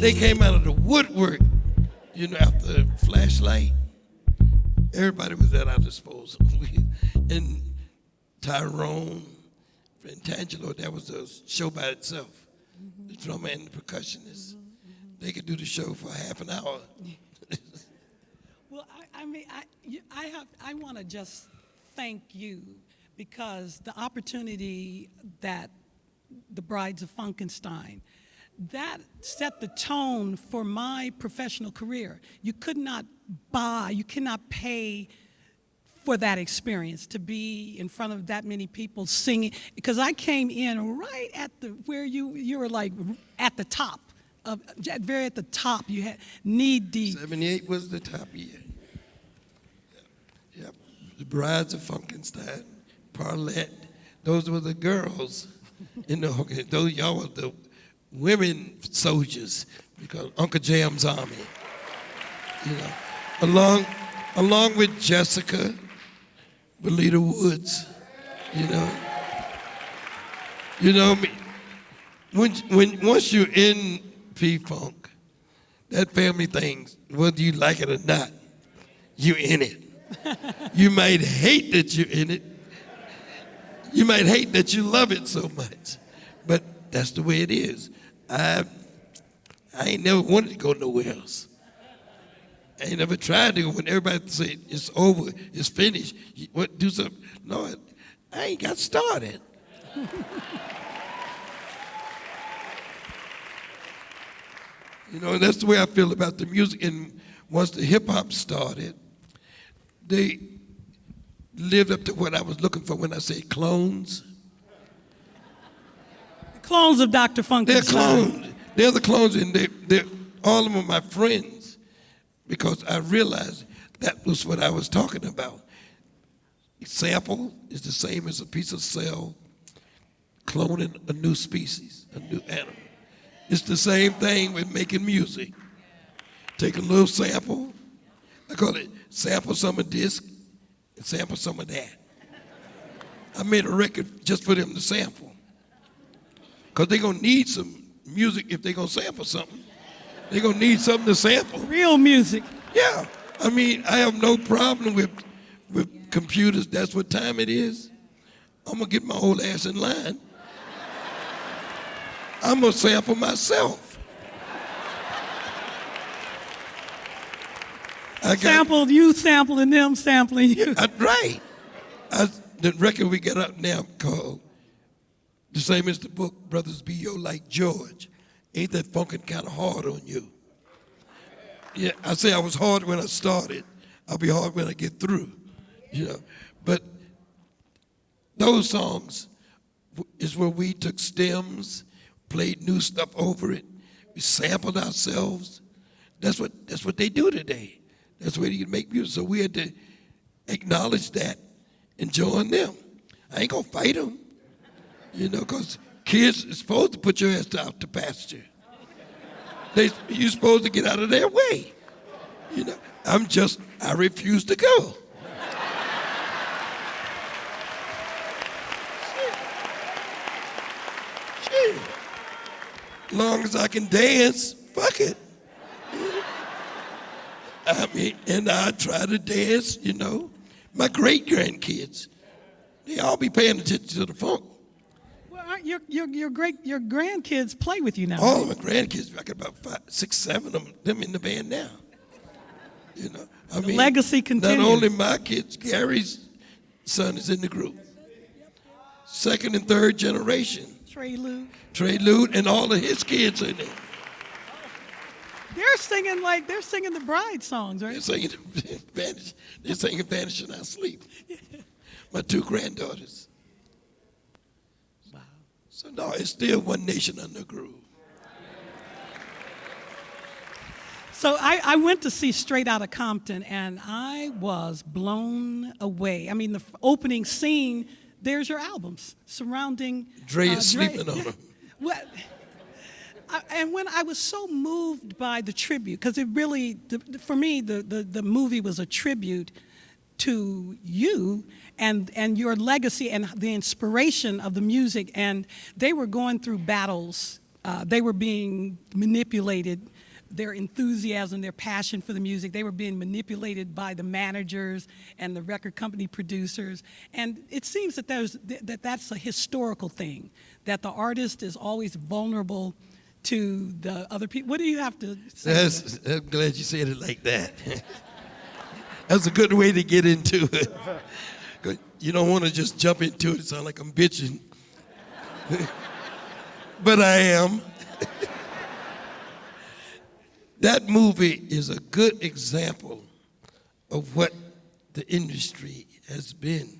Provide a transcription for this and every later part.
they came out of the woodwork, after the flashlight. Everybody was at our disposal. And Tyrone and Tangelo, that was a show by itself. The drummer and the percussionist. They could do the show for half an hour. Well, I want to just thank you because the opportunity that the Brides of Funkenstein, that set the tone for my professional career. You cannot pay for that experience, to be in front of that many people singing, because I came in right at where you were like at the top, very at the top. You had knee deep. 78 was the top year. Yep. The Brides of Funkenstein, Parlette, those were the girls in the organization. Those y'all were the women soldiers, because Uncle Jam's army. Along with Jessica, Belita Woods, once you're in P-Funk, that family thing, whether you like it or not, you're in it. You might hate that you're in it. You might hate that you love it so much, but that's the way it is. I ain't never wanted to go nowhere else. I ain't never tried to go when everybody say it's over, it's finished. You want to do something? No, I ain't got started. And that's the way I feel about the music. And once the hip hop started, they lived up to what I was looking for when I say clones. The clones of Dr. Funkenstein. They're clones. They're the clones, and they're all of them are my friends, because I realized that was what I was talking about. Sample is the same as a piece of cell cloning a new species, a new animal. It's the same thing with making music. Take a little sample, I call it sample some of this and sample some of that. I made a record just for them to sample, because they're going to need some music. If they're going to sample something, they're going to need something to sample. Real music. Yeah. I mean, I have no problem with computers. That's what time it is. I'm going to get my old ass in line. I'm going to sample myself. You sampling them, sampling you. Right. The record we got out now called, the same as the book, Brothers Be Yo Like George. Ain't that funkin' kind of hard on you? Yeah, I say I was hard when I started. I'll be hard when I get through, But those songs is where we took stems, played new stuff over it. We sampled ourselves. That's what they do today. That's where you can make music. So we had to acknowledge that and join them. I ain't gonna fight them, because kids are supposed to put your ass out to pasture. You're supposed to get out of their way. I refuse to go. Shit. Long as I can dance, fuck it. And I try to dance, My great-grandkids, they all be paying attention to the funk. Well, your grandkids play with you now. All of my grandkids, I got about 5, 6, 7 of them in the band now. The legacy continues. Not only my kids, Gary's son is in the group. Second and third generation. Trey Lute, and all of his kids are in there. They're singing the bride songs, right? They're singing Spanish. They're singing Spanish in our sleep. My 2 granddaughters. Wow. So no, it's still one nation under a groove. So I went to see Straight Outta Compton, and I was blown away. I mean, the opening scene, there's your albums surrounding Dre is sleeping on them. Well, and when I was so moved by the tribute, because it really, for me, the movie was a tribute to you and your legacy and the inspiration of the music. And they were going through battles. They were being manipulated their enthusiasm, their passion for the music. They were being manipulated by the managers and the record company producers. And it seems that that's a historical thing, that the artist is always vulnerable to the other people. What do you have to say? I'm glad you said it like that. That's a good way to get into it. 'Cause you don't want to just jump into it. It sounds like I'm bitching. But I am. That movie is a good example of what the industry has been.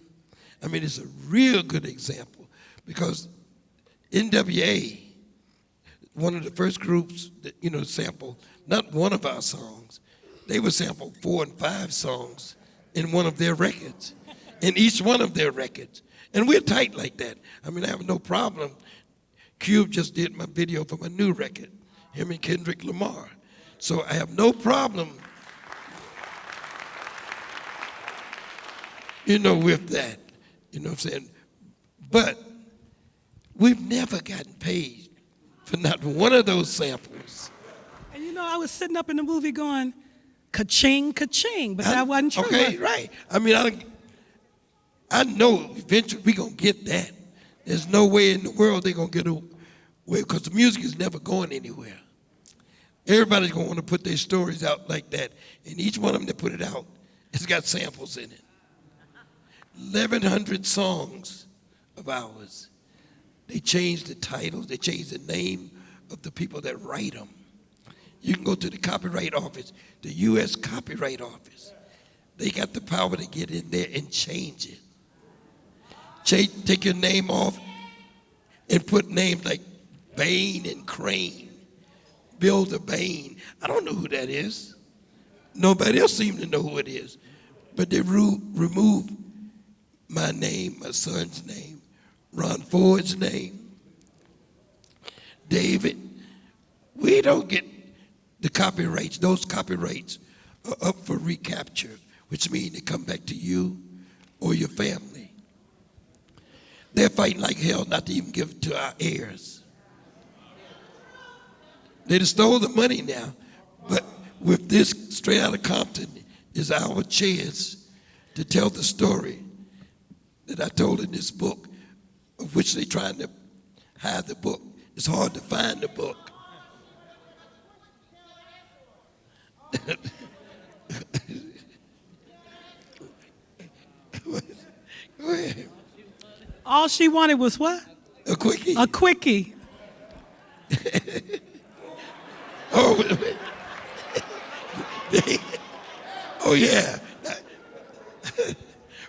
I mean, it's a real good example because NWA, one of the first groups that, sampled not one of our songs. They would sample 4 and 5 songs in one of their records, in each one of their records. And we're tight like that. I mean, I have no problem. Cube just did my video for my new record, him and Kendrick Lamar. So I have no problem, with that. You know what I'm saying? But we've never gotten paid for not one of those samples. And I was sitting up in the movie going, ka-ching, ka-ching, but that wasn't true. Okay, right. I mean, I know eventually we're going to get that. There's no way in the world they're going to get away because the music is never going anywhere. Everybody's going to want to put their stories out like that, and each one of them that put it out has got samples in it. 1,100 songs of ours. They changed the titles. They changed the name of the people that write them. You can go to the Copyright Office, the U.S. Copyright Office. They got the power to get in there and change it. Take your name off and put names like Bain and Crane. Builder Bain. I don't know who that is. Nobody else seems to know who it is. But they removed my name, my son's name, Ron Ford's name, David. We don't get the copyrights. Those copyrights are up for recapture, which means they come back to you or your family. They're fighting like hell not to even give it to our heirs. They just stole the money now, but with this straight out of Compton is our chance to tell the story that I told in this book, of which they're trying to hide the book. It's hard to find the book. Go ahead. All she wanted was what? A quickie. A quickie. Oh, oh yeah.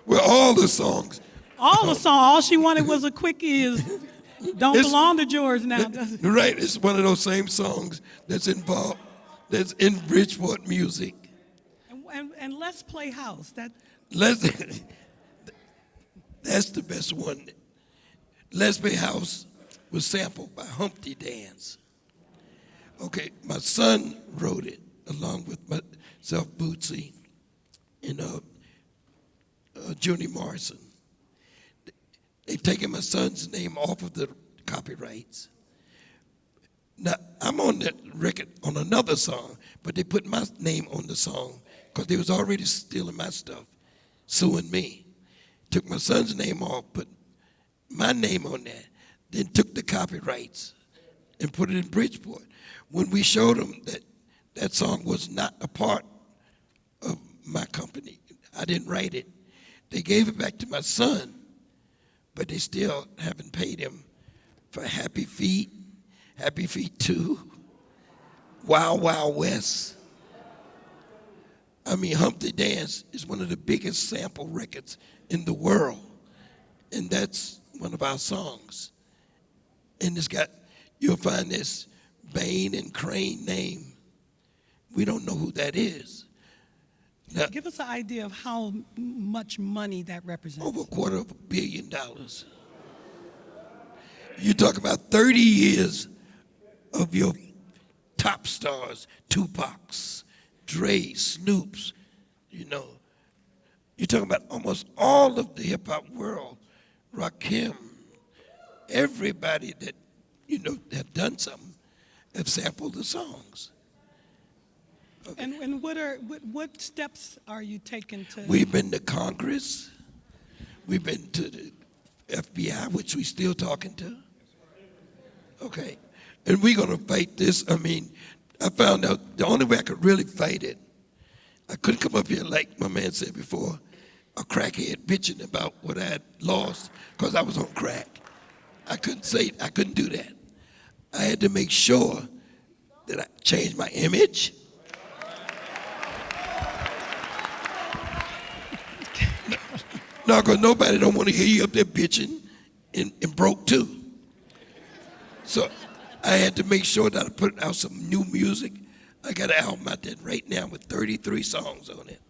Well, all the songs. All she wanted was a quickie don't belong to George now. Right, it's one of those same songs that's involved, that's in Bridgeport music. And Let's Play House. That's the best one. Let's Play House was sampled by Humpty Dance. Okay, my son wrote it along with myself, Bootsy, and Junie Morrison. They've taken my son's name off of the copyrights. Now, I'm on that record on another song, but they put my name on the song because they was already stealing my stuff, suing me. Took my son's name off, put my name on that, then took the copyrights and put it in Bridgeport. When we showed them that that song was not a part of my company, I didn't write it, they gave it back to my son, but they still haven't paid him for Happy Feet 2, Wild Wild West. I mean, Humpty Dance is one of the biggest sample records in the world, and that's one of our songs. And you'll find this Bain and Crane name. We don't know who that is. Now, give us an idea of how much money that represents. Over $250 million. You talk about 30 years of your top stars, Tupac's, Dre, Snoop's, You're talking about almost all of the hip-hop world, Rakim, everybody that, have done something have sampled the songs. And what steps are you taking to? We've been to Congress. We've been to the FBI, which we still talking to. Okay. And we're going to fight this. I mean, I found out the only way I could really fight it, I couldn't come up here like my man said before, a crackhead bitching about what I had lost because I was on crack. I couldn't do that. I had to make sure that I changed my image. No, because nobody don't want to hear you up there bitching and broke too. So I had to make sure that I put out some new music. I got an album out there right now with 33 songs on it.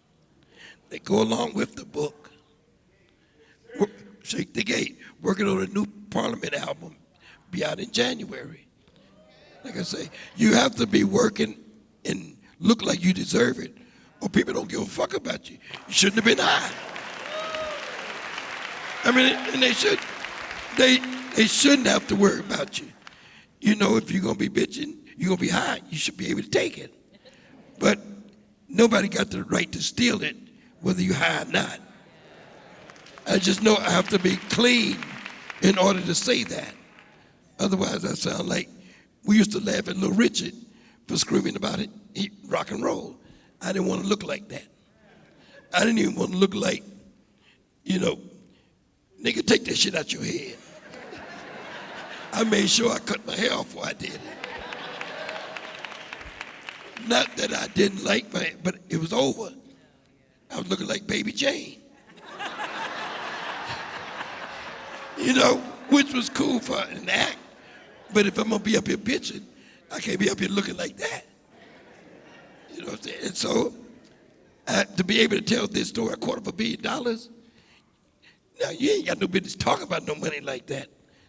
They go along with the book. Shake the Gate, working on a new Parliament album, be out in January. Like I say, you have to be working and look like you deserve it, or people don't give a fuck about you. You shouldn't have been high. I mean, and they shouldn't have to worry about you. You know, if you're gonna be bitching, you're gonna be high, you should be able to take it. But nobody got the right to steal it, whether you're high or not. I just know I have to be clean in order to say that. Otherwise, I sound like we used to laugh at Little Richard for screaming about it, rock and roll. I didn't want to look like that. I didn't even want to look like, you know, nigga, take that shit out your head. I made sure I cut my hair off before I did it. Not that I didn't like my, but it was over. I was looking like Baby Jane. You know, which was cool for an act. But if I'm gonna be up here bitching, I can't be up here looking like that. You know what I'm saying? And so, to be able to tell this story, $250 million, now you ain't got no business talking about no money like that.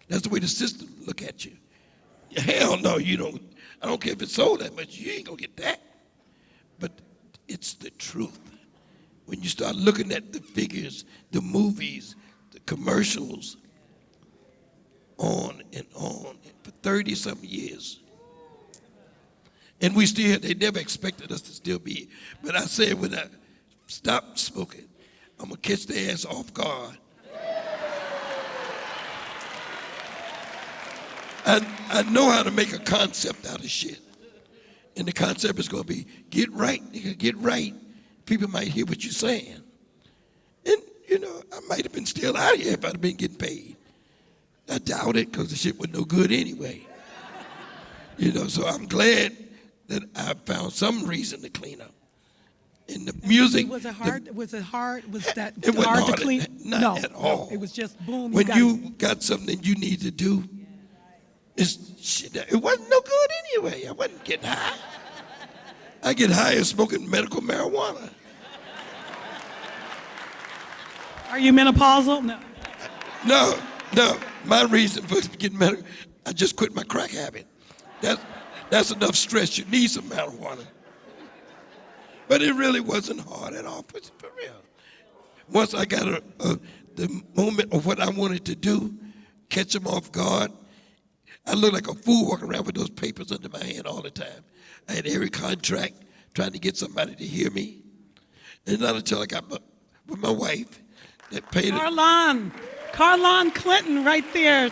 That's the way the system look at you. Hell no, you don't. I don't care if it's sold that much, you ain't gonna get that. But it's the truth. When you start looking at the figures, the movies, the commercials, on for 30-something years. And we still, they never expected us to still be here. But I said when I stopped smoking, I'm gonna catch their ass off guard. I know how to make a concept out of shit. And the concept is gonna be, get right, nigga, get right. People might hear what you're saying. And, you know, I might have been still out here if I'd have been getting paid. I doubt it, because the shit was no good anyway. You know, so I'm glad that I found some reason to clean up. And the music. Was it hard? Was that it wasn't hard to clean? Not at all. No, it was just boom. When you got something you need to do, it wasn't no good anyway. I wasn't getting high. I get high as smoking medical marijuana. Are you menopausal? No. No. My reason for getting medical, I just quit my crack habit. That's enough stress. You need some marijuana. But it really wasn't hard at all, for real. Once I got the moment of what I wanted to do, catch them off guard, I looked like a fool walking around with those papers under my hand all the time. I had every contract trying to get somebody to hear me. And not until I got with my wife that paid it. Carlon Clinton right there.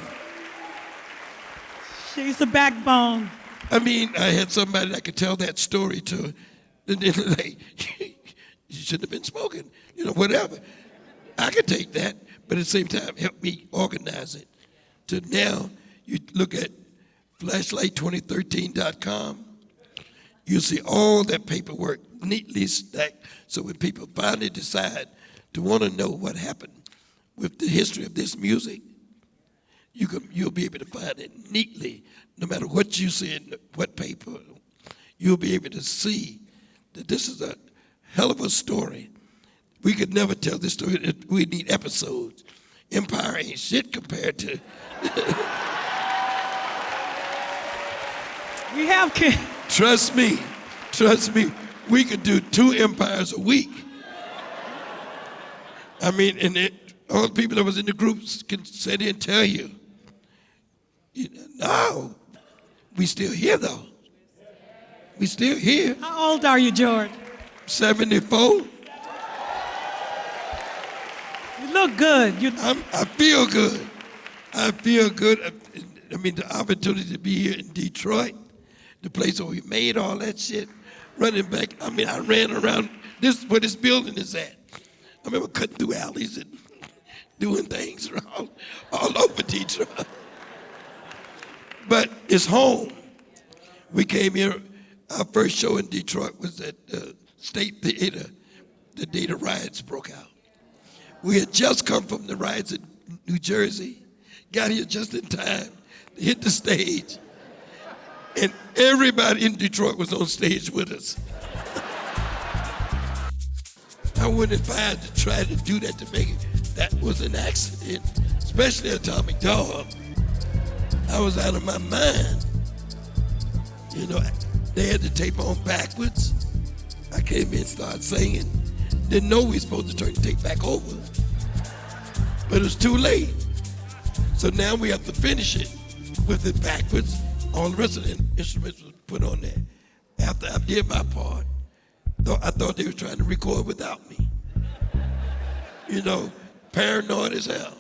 She's the backbone. I mean, I had somebody I could tell that story to. And then like, you shouldn't have been smoking, you know, whatever. I could take that, but at the same time, help me organize it. To now, you look at flashlight2013.com, you'll see all that paperwork neatly stacked. So when people finally decide to want to know what happened with the history of this music, you'll be able to find it neatly, no matter what you see in what paper. You'll be able to see that this is a hell of a story. We could never tell this story. We need episodes. Empire ain't shit compared to. We have. Trust me. We could do 2 empires a week. I mean, and all the people that was in the groups can sit there and tell you. No, we still here though. We still here. How old are you, George? 74. You look good. I feel good. I feel good. I mean, the opportunity to be here in Detroit, the place where we made all that shit, running back. I mean, I ran around where this building is at. I remember cutting through alleys and doing things all over Detroit. But it's home. We came here, our first show in Detroit was at the State Theater the day the riots broke out. We had just come from the riots in New Jersey, got here just in time to hit the stage, and everybody in Detroit was on stage with us. I wouldn't advise to try to do that to make it. That was an accident, especially Atomic Dog. I was out of my mind. You know, they had the tape on backwards. I came in and started singing. Didn't know we were supposed to turn the tape back over. But it was too late. So now we have to finish it with it backwards. All the rest of the instruments were put on there. After I did my part, I thought they were trying to record without me. You know, paranoid as hell.